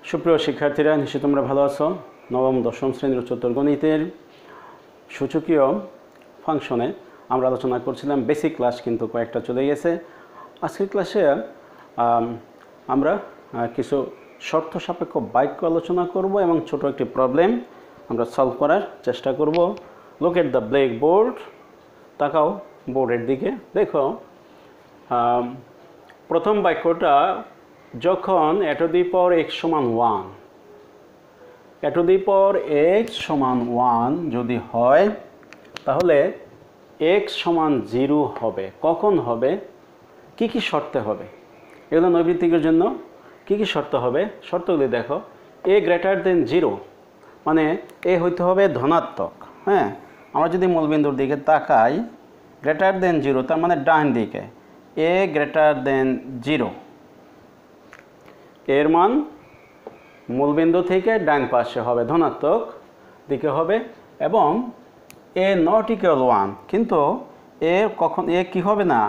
সুপ্রিয় শিক্ষার্থীরা, নিশ্চয়ই তোমরা ভালো আছো। নবম দশম শ্রেণীর উচ্চতর গণিতের সূচকীয় ফাংশনে আমরা আলোচনা করছিলাম। বেসিক ক্লাস কিন্তু কয়েকটা চলে গেছে। আজকের ক্লাসে আমরা কিছু শর্ত সাপেক্ষ বাক্য আলোচনা করব এবং ছোট একটি প্রবলেম আমরা সলভ করার চেষ্টা করব। Look at the black board, তাকাও বোর্ডের দিকে। দেখো প্রথম বাক্যটা, যখন a to the power x সমান 1, a to the power x সমান 1 যদি হয় তাহলে x সমান 0 হবে। কখন হবে, কি কি শর্তে হবে, এগুলো নৈর্বৃত্তিকের জন্য কি কি শর্ত হবে, শর্তগুলি দেখো। a গ্রেটার দেন 0 মানে a হইতে হবে ধনাত্মক। হ্যাঁ, আমরা যদি মূলবিন্দুর দিকে তাকাই, গ্রেটার দেন 0 তার মানে ডান দিকে a গ্রেটার দেন 0, এর মান মূলবিন্দু থেকে ডান পাশে হবে, ধনাত্মক দিকে হবে। এবং a নট ইকুয়াল 1, কিন্তু এ কখন এ কি হবে না,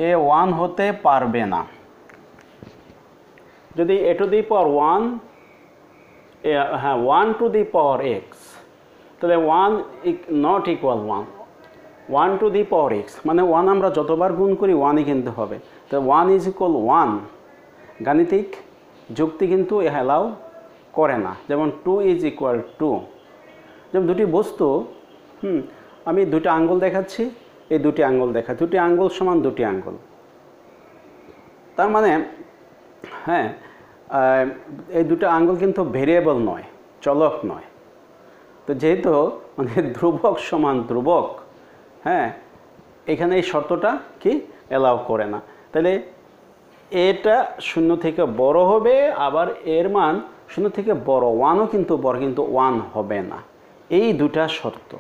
এ 1 হতে পারবে না। যদি a টু দি পাওয়ার 1, হ্যাঁ 1 টু দি পাওয়ার x, তাহলে 1 not equal 1 two the power x মানে 1 আমরা যতবার গুণ করি 1ই কিন্তু হবে। তাহলে 1 ইজ ইকুয়াল 1, গাণিতিক যুক্তি কিন্তু অ্যালাউ করে না। যেমন 2 ইজ ইকুয়াল 2, যেমন দুটি বস্তু, আমি দুটি আঙ্গুল দেখাচ্ছি, এই দুটি আঙ্গুল দেখা, দুটি আঙ্গুল সমান দুটি আঙ্গুল, তার মানে হ্যাঁ এই দুটো আঙ্গুল কিন্তু ভেরিয়েবল নয়, চলক নয়। তো যেহেতু মানে ধ্রুবক সমান ধ্রুবক, হ্যাঁ এখানে এই শর্তটা কি অ্যালাউ করে না। তাহলে এটা 0 থেকে বড় হবে, আবার এর মান 0 থেকে বড়, 1ও কিন্তু বড়, কিন্তু 1 হবে না। এই দুটা শর্ত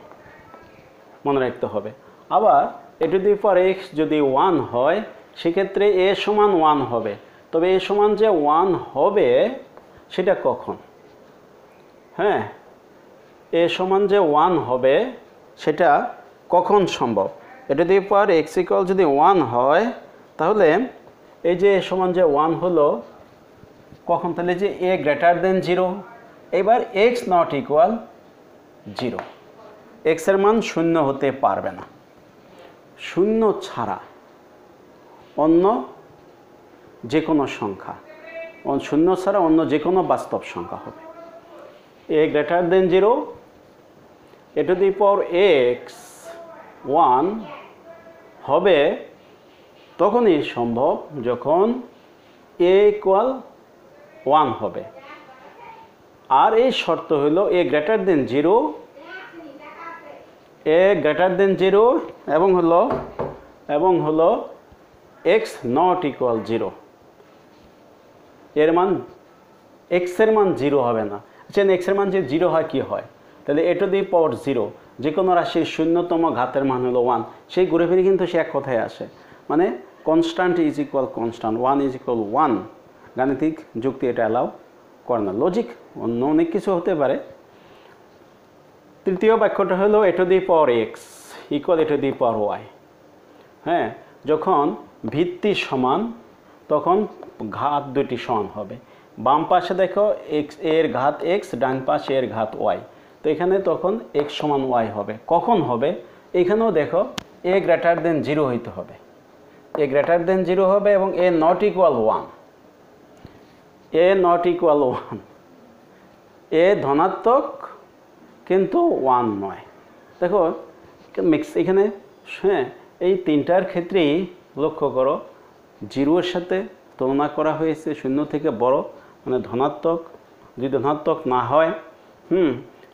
মনে রাখতে হবে। আবার a two the power x যদি 1 হয় সেক্ষেত্রে a সমান 1 হবে। তবে a সমান যে 1 হবে সেটা কখন, হ্যাঁ a সমান যে 1 হবে সেটা কখন সম্ভব। a two the power x equal যদি 1 হয় তাহলে এই যে সমান যে 1 হলো কখন, তাহলে যে a গ্রেটার দেন 0, এবার x নট ইকুয়াল 0, x এর মান 0 হতে পারবে না। 0 ছাড়া অন্য যে কোনো সংখ্যা, 0 ছাড়া অন্য যে কোনো বাস্তব সংখ্যা হবে। a greater than 0, a two the power x 1 হবে তখনই সম্ভব যখন a ইকুয়াল 1 হবে। আর এই শর্ত হলো a greater than 0, a greater than 0 এবং হলো x নট ইকুয়াল 0, এর মান x এর মান 0 হবে না। আচ্ছা, x এর মান যে 0 হয় কি হয়, তাহলে a টু দি পাওয়ার 0 যে কোনো রাশির শূন্যতম ঘাতের মান হলো 1, সেই ঘুরে ফিরে কিন্তু সে এক কথায় আসে, মানে constant is equal constant, 1 is equal 1। গাণিতিক যুক্তি এটা অ্যালাউ করে না, লজিক অন্য অনেক কিছু হতে পারে। তৃতীয় বাক্যটা হলো a two the power x equal a two the power y। হ্যাঁ, যখন ভিত্তি সমান তখন ঘাত দুটি সমান হবে। বাম পাশে দেখো x এর ঘাত x, ডান পাশে এর ঘাত y, তো এখানে তখন x সমান y হবে। কখন হবে, এখানেও দেখো a গ্রেটার দেন 0 হইতে হবে, a গ্রেটার দেন 0 হবে এবং a not equal 1, a not equal 1, a ধনাত্মক কিন্তু 1 নয়। দেখো মিক্স এখানে, হ্যাঁ এই তিনটার ক্ষেত্রেই লক্ষ্য করো 0 এর সাথে তুলনা করা হয়েছে 0 থেকে বড়, মানে ধনাত্মক। যদি ধনাত্মক না হয়,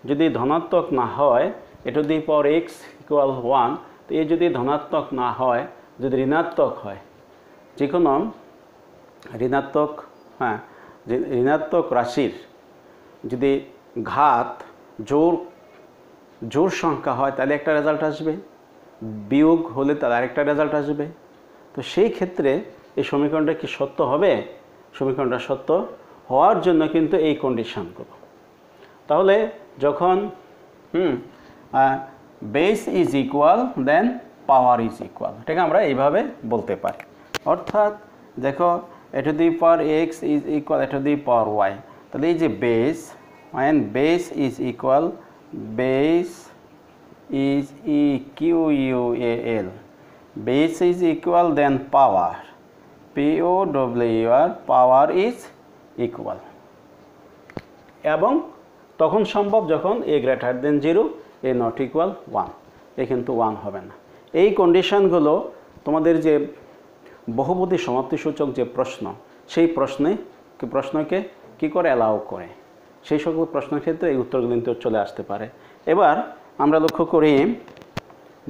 যদি ধনাত্মক না হয় a two the power x equal 1, তো এই যদি ধনাত্মক না হয়, যদি ঋণাত্মক হয়, যে কোনো ঋণাত্মক, হ্যাঁ ঋণাত্মক রাশির যদি ঘাত জোড় সংখ্যা হয় তাহলে একটা রেজাল্ট আসবে, বিয়োগ হলে তার আরেকটা রেজাল্ট আসবে। তো সেই ক্ষেত্রে এই সমীকরণটা কি সত্য হবে, সমীকরণটা সত্য হওয়ার জন্য কিন্তু এই কন্ডিশনগুলো। তাহলে যখন base is equal then power is equal, এটাকে আমরা এইভাবে বলতে পারি। অর্থাৎ দেখো a to the power x is equal a to the power y, তাহলে এই যে base, when base is equal, base is equal, base is equal, then power, power, power is equal, এবং তখন সম্ভব যখন a greater than 0, a not equal 1, এ কিন্তু 1 হবে না। এই কন্ডিশনগুলো তোমাদের যে বহুপদী সমাপ্তিসূচক যে প্রশ্ন, সেই প্রশ্নকে কি করে অ্যালাউ করে, সেই সকল প্রশ্নের ক্ষেত্রে এই উত্তরগুলো কিন্তু চলে আসতে পারে। এবার আমরা লক্ষ্য করি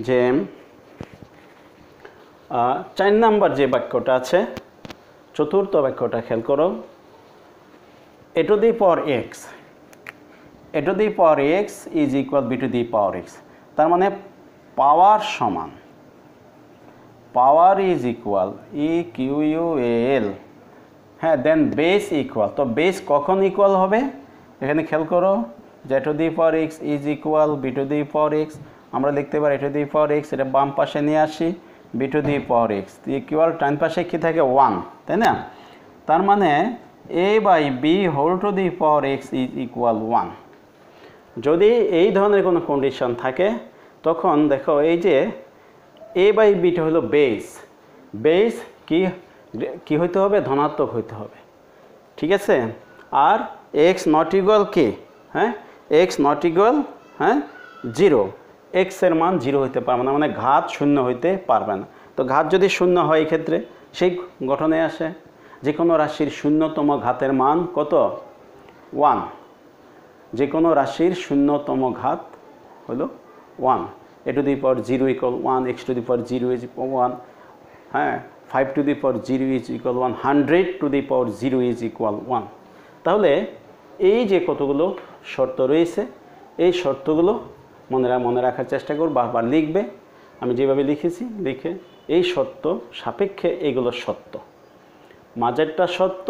যে 4 নাম্বার যে বাক্যটা আছে, চতুর্থ বাক্যটা খেয়াল করো, a to the power x, a to the power x is equal b to the power x, তার মানে পাওয়ার সমান, পাওয়ার ইজ ইকুয়াল ইকিউএল, হ্যাঁ, দেন বেস ইকুয়াল। তো বেস কখন ইকুয়াল হবে এখানে খেয়াল করো, যে a to the power x is equal b to the power x, আমরা লিখতে পারি a to the power x, এটা বাম পাশে নিয়ে আসি, b to the power x equal ডান পাশে কি থাকে 1, তাই না? তার মানে a by b whole to the power x is equal 1। যদি এই ধরনের কোনো কন্ডিশন থাকে তখন দেখো এই যে a বাই বিটা হলো বেস, বেস কি হইতে হবে, ধনাত্মক হইতে হবে, ঠিক আছে? আর x নট ইকুয়াল কি, হ্যাঁ, x নট ইকুয়াল, হ্যাঁ, 0, x এর মান 0 হইতে পারবে না, মানে ঘাত 0 হইতে পারবে না। তো ঘাত যদি 0 হয় এই ক্ষেত্রে সেই গঠনে আসে, যে কোনো রাশির শূন্যতম ঘাতের মান কত, 1, যে কোনো রাশির শূন্যতম ঘাত হলো 1, a to the power 0 equal 1, x to the power 0 is equal 1, হ্যাঁ, 5 to the power 0 is equal 1, 100 to the power 0 is equal 1। তাহলে এই যে কতগুলো শর্ত রয়েছে, এই শর্তগুলো মনে রাখার চেষ্টা করো, বারবার লিখবে, আমি যেভাবে লিখেছি লিখে, এই শর্ত সাপেক্ষে এগুলো সত্য, মাঝেরটা সত্য,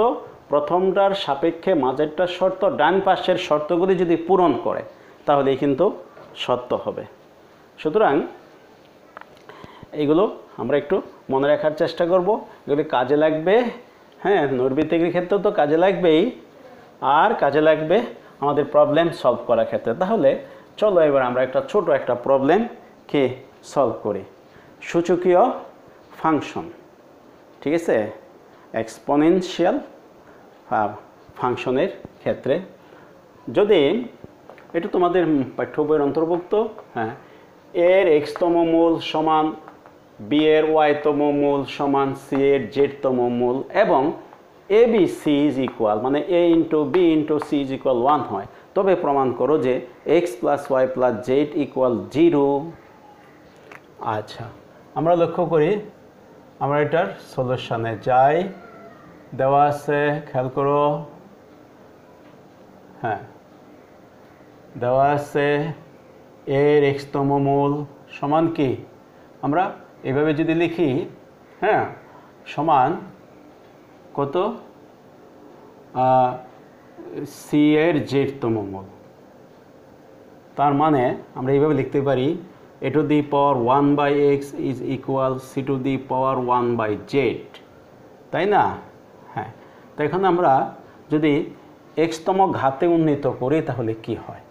প্রথমটার সাপেক্ষে মাঝেরটা শর্ত, ডান পাশের শর্তগুলি যদি পূরণ করে তাহলেই কিন্তু সত্য হবে। সুতরাং এইগুলো আমরা একটু মনে রাখার চেষ্টা করব, এগুলি কাজে লাগবে, হ্যাঁ, নৈর্বৃত্তিকের ক্ষেত্রেও তো কাজে লাগবেই, আর কাজে লাগবে আমাদের প্রবলেম সলভ করার ক্ষেত্রে। তাহলে চলো এবার আমরা একটা ছোট একটা প্রবলেমকে সলভ করি। সূচকীয় ফাংশন, ঠিক আছে, এক্সপোনেনশিয়াল ফাংশনের ক্ষেত্রে যদি এটা তোমাদের পাঠ্য বইয়ের অন্তর্ভুক্ত, হ্যাঁ, এর x-তম মূল সমান b এর y-তম মূল সমান c এর z-তম মূল, এবং a b c is equal, মানে a into b into c is equal 1 হয়, তবে প্রমাণ করো যে x plus y plus z equal 0। আচ্ছা, আমরা লক্ষ্য করি, আমরা এটার সলিউশনে যাই, দেওয়া আছে, খেয়াল করো, হ্যাঁ, দেওয়া আছে এর x-তম মূল সমান কি, আমরা এভাবে যদি লিখি, হ্যাঁ, সমান কত, c এর z-তম মূল, তার মানে আমরা এইভাবে লিখতে পারি a to the power 1 by x is equal c to the power 1 by z, তাই না? হ্যাঁ, তো এখানে আমরা যদি x-তম ঘাতে উন্নীত করি তাহলে কি হয়,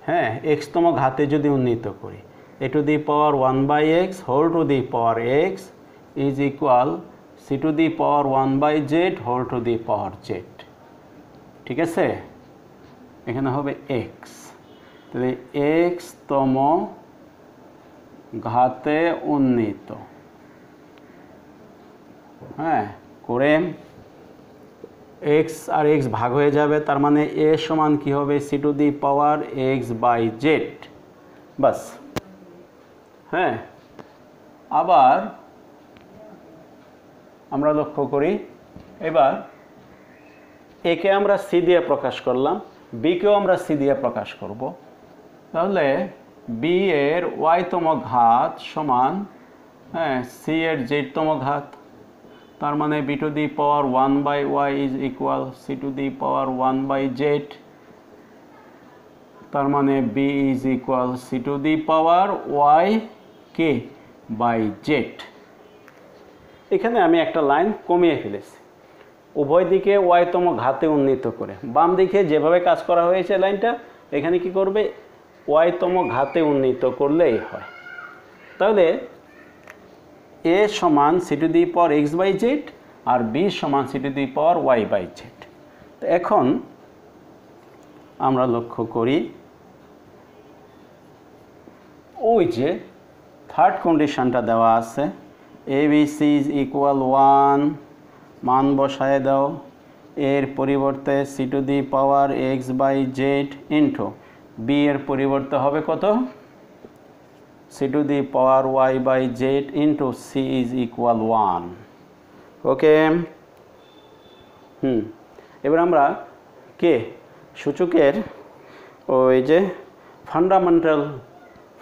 হ্যাঁ, x-তম ঘাতে যদি উন্নীত করি, a to the power 1 by x whole to the power x is equal c to the power 1 by z whole to the power z, ঠিক আছে? এখানে হবে x, তাহলে x-তম ঘাতে উন্নীত, হ্যাঁ, করে x আর x ভাগ হয়ে যাবে, তার মানে a সমান কি হবে, c to the power x by z, বাস। হ্যাঁ, আবার আমরা লক্ষ্য করি, এবার a কে আমরা c দিয়ে প্রকাশ করলাম, b কেও আমরা c দিয়ে প্রকাশ করব, তাহলে b এর y-তম ঘাত সমান, হ্যাঁ, c এর z-তম ঘাত, তার মানে b to the power 1 by y is equal c to the power 1 by z, তার মানে b is equal c to the power y k by z। এখানে আমি একটা লাইন কমিয়ে ফেলেছি, উভয় দিকে ওয়াইতম ঘাতে উন্নীত করে। বাম দিকে যেভাবে কাজ করা হয়েছে লাইনটা, এখানে কি করবে, ওয়াইতম ঘাতে উন্নীত করলেই হয়। তাহলে a সমান c to the power x by z আর b সমান c to the power y by z. তো এখন আমরা লক্ষ্য করি ওই যে থার্ড কন্ডিশনটা দেওয়া আছে, ABC ইজ ইকুয়াল 1, মান বসায় দাও, এর পরিবর্তে c to the power x by z into b এর পরিবর্তে হবে কত, c to the power y by z into c is equal 1। Okay, এবার আমরা কে সূচকের ওই যে ফান্ডামেন্টাল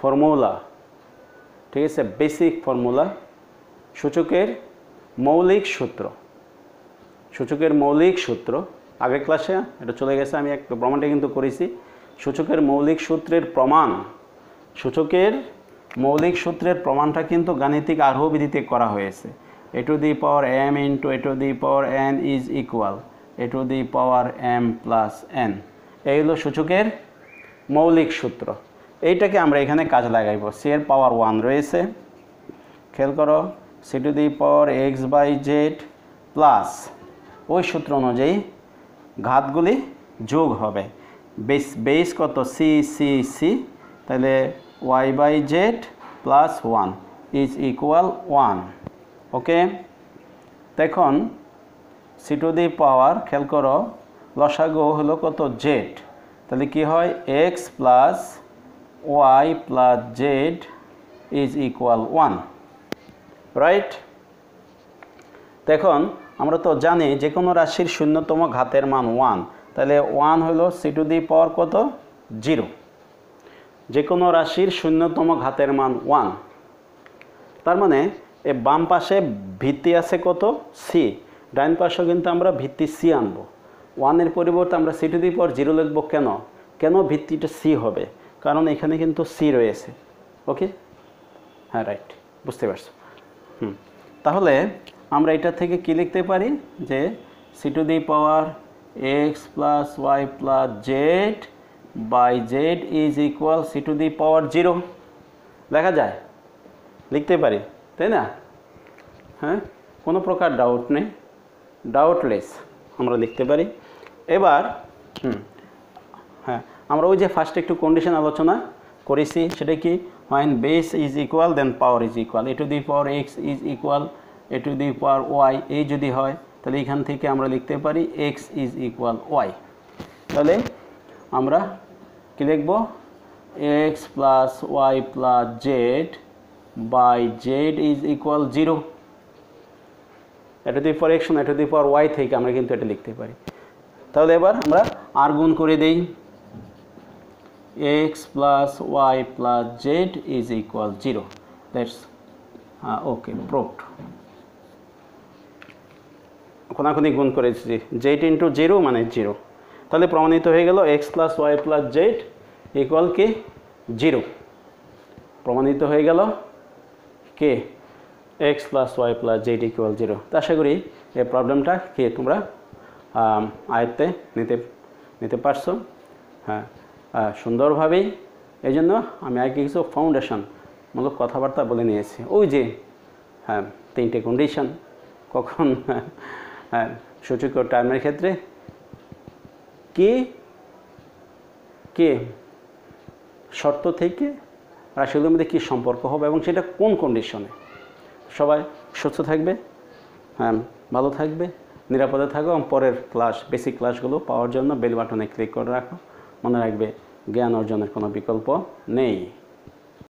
ফর্মুলা, ঠিক আছে, বেসিক ফর্মুলা, সূচকের মৌলিক সূত্র, সূচকের মৌলিক সূত্র আগের ক্লাসে এটা চলে গেছে, আমি একটা প্রমাণটা কিন্তু করেছি। সূচকের মৌলিক সূত্রের প্রমাণ, সূচকের মৌলিক সূত্রের প্রমাণটা কিন্তু গাণিতিক আরোহ বিধিতে করা হয়েছে। a two the power m into a two the power n is equal a two the power m plus n। এই হলো সূচকের মৌলিক সূত্র। এইটাকে আমরা এখানে কাজে লাগাইব। c এর পাওয়ার 1 রয়েছে, খেয়াল করো, c to the power x by z plus ওই সূত্র অনুযায়ী ঘাতগুলি যোগ হবে, বেস কত, c c c, তাহলে y by z plus 1 is equal 1। Okay, দেখুন c টু দি পাওয়ার, খেয়াল করো, লসাগু হলো কত, জেড, তাহলে কি হয়, x plus y plus Z is equal 1, right. দেখুন আমরা তো জানি যে কোনো রাশির শূন্যতম ঘাতের মান 1, তাহলে 1 হলো c টু দি পাওয়ার কত, 0। যে কোনো রাশির শূন্যতম ঘাতের মান 1, তার মানে এ বাম পাশে ভিত্তি আছে কত, c, ডাইন পাশেও কিন্তু আমরা ভিত্তি c আনবো। 1 এর পরিবর্তে আমরা c টু দি পাওয়ার 0 লিখবো, কেন, কেন ভিত্তিটা c হবে, কারণ এখানে কিন্তু c রয়েছে। ওকে, হ্যাঁ, রাইট, বুঝতে পারছো। তাহলে আমরা এটা থেকে কি লিখতে পারি, যে c to the power x plus y plus Z by Z is equal c to the power 0 লেখা যায়, লিখতে পারি, তাই না? হ্যাঁ, কোনো প্রকার ডাউট নেই, ডাউটলেস আমরা লিখতে পারি। এবার হ্যাঁ, আমরা ওই যে ফার্স্টে একটু কন্ডিশন আলোচনা করেছি, সেটা কি, when base is equal then power is equal, a to the power x is equal a to the power y, এই যদি হয় তাহলে এখান থেকে আমরা লিখতে পারি x is equal y। তাহলে আমরা কি লিখব, x plus y plus Z by Z is equal 0। a to the power x a to the power y থেকে আমরা কিন্তু এটা লিখতে পারি। তাহলে এবার আমরা আর গুণ করে দেই, x plus y plus Z is equal 0, that's okay, proved. কোনাকুনি গুণ করেছি, জেড ইন্টু 0 মানে 0, তাহলে প্রমাণিত হয়ে গেল x plus y plus z equal কি 0, প্রমাণিত হয়ে গেল কে x plus y plus z equal 0। তো আশা করি এই প্রবলেমটা কি তোমরা আয়ত্তে নিতে পারছো, হ্যাঁ, সুন্দরভাবেই। এই জন্য আমি আগে কিছু ফাউন্ডেশনমূলক কথাবার্তা বলে নিয়েছি। ওই যে হ্যাঁ, 3টে কন্ডিশন, কখন হ্যাঁ সূচকীয় টার্মের ক্ষেত্রে কি শর্ত থেকে রাশিগুলোর মধ্যে কী সম্পর্ক হবে এবং সেটা কোন কন্ডিশনে। সবাই সুস্থ থাকবে, হ্যাঁ, ভালো থাকবে, নিরাপদে থাকো এবং পরের ক্লাস, বেসিক ক্লাসগুলো পাওয়ার জন্য বেল বাটনে ক্লিক করে রাখো। মনে রাখবে, জ্ঞান অর্জনের কোনো বিকল্প নেই।